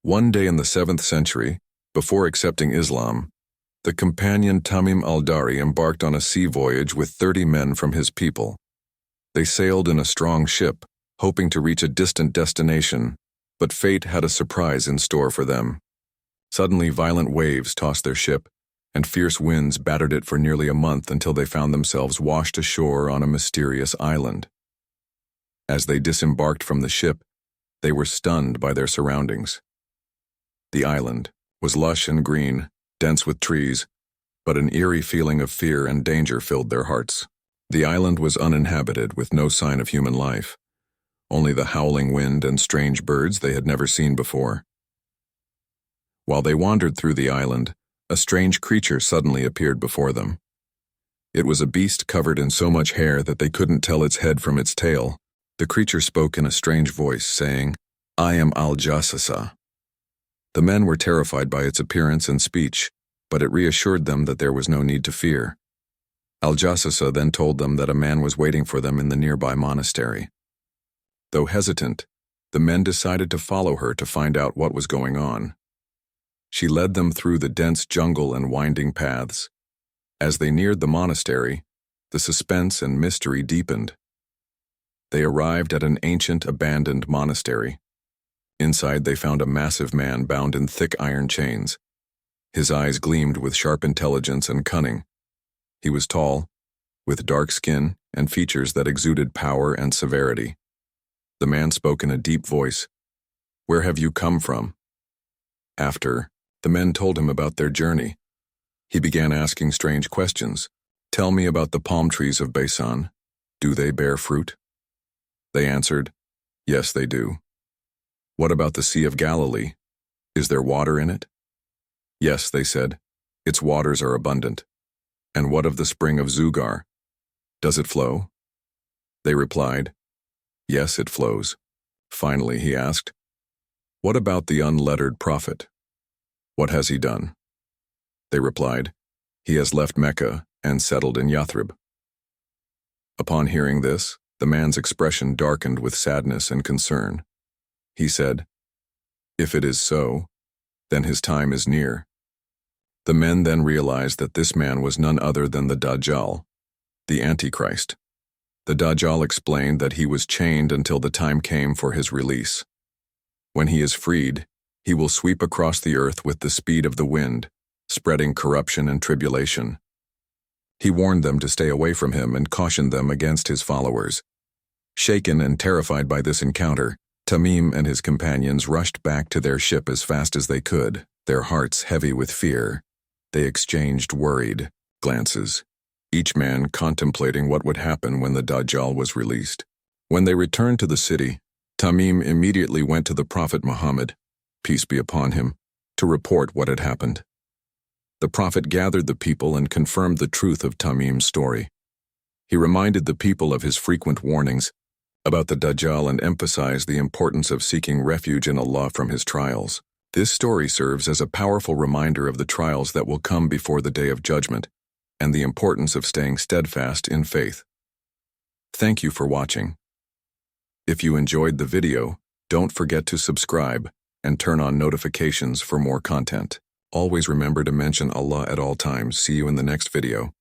One day in the 7th century, before accepting Islam, the companion Tamim al-Dari embarked on a sea voyage with 30 men from his people. They sailed in a strong ship, hoping to reach a distant destination, but fate had a surprise in store for them. Suddenly, violent waves tossed their ship, and fierce winds battered it for nearly a month until they found themselves washed ashore on a mysterious island. As they disembarked from the ship, they were stunned by their surroundings. The island was lush and green, dense with trees, but an eerie feeling of fear and danger filled their hearts. The island was uninhabited with no sign of human life, only the howling wind and strange birds they had never seen before. While they wandered through the island, a strange creature suddenly appeared before them. It was a beast covered in so much hair that they couldn't tell its head from its tail. The creature spoke in a strange voice, saying, "I am Al-Jassasa." The men were terrified by its appearance and speech, but it reassured them that there was no need to fear. Al-Jassasa then told them that a man was waiting for them in the nearby monastery. Though hesitant, the men decided to follow her to find out what was going on. She led them through the dense jungle and winding paths. As they neared the monastery, the suspense and mystery deepened. They arrived at an ancient, abandoned monastery. Inside, they found a massive man bound in thick iron chains. His eyes gleamed with sharp intelligence and cunning. He was tall, with dark skin and features that exuded power and severity. The man spoke in a deep voice. "Where have you come from?" After, the men told him about their journey. He began asking strange questions. "Tell me about the palm trees of Baisan. Do they bear fruit?" They answered, "Yes, they do." "What about the Sea of Galilee? Is there water in it?" "Yes," they said, "its waters are abundant." "And what of the spring of Zugar? Does it flow?" They replied, "Yes, it flows." Finally, he asked, "What about the unlettered prophet? What has he done?" They replied, "He has left Mecca and settled in Yathrib." Upon hearing this, the man's expression darkened with sadness and concern. He said, "If it is so, then his time is near." The men then realized that this man was none other than the Dajjal, the Antichrist. The Dajjal explained that he was chained until the time came for his release. When he is freed, he will sweep across the earth with the speed of the wind, spreading corruption and tribulation. He warned them to stay away from him and cautioned them against his followers. Shaken and terrified by this encounter, Tamim and his companions rushed back to their ship as fast as they could, their hearts heavy with fear. They exchanged worried glances, each man contemplating what would happen when the Dajjal was released. When they returned to the city, Tamim immediately went to the Prophet Muhammad, peace be upon him, to report what had happened. The Prophet gathered the people and confirmed the truth of Tamim's story. He reminded the people of his frequent warnings about the Dajjal and emphasized the importance of seeking refuge in Allah from his trials. This story serves as a powerful reminder of the trials that will come before the day of judgment and the importance of staying steadfast in faith. Thank you for watching. If you enjoyed the video, don't forget to subscribe and turn on notifications for more content. Always remember to mention Allah at all times. See you in the next video.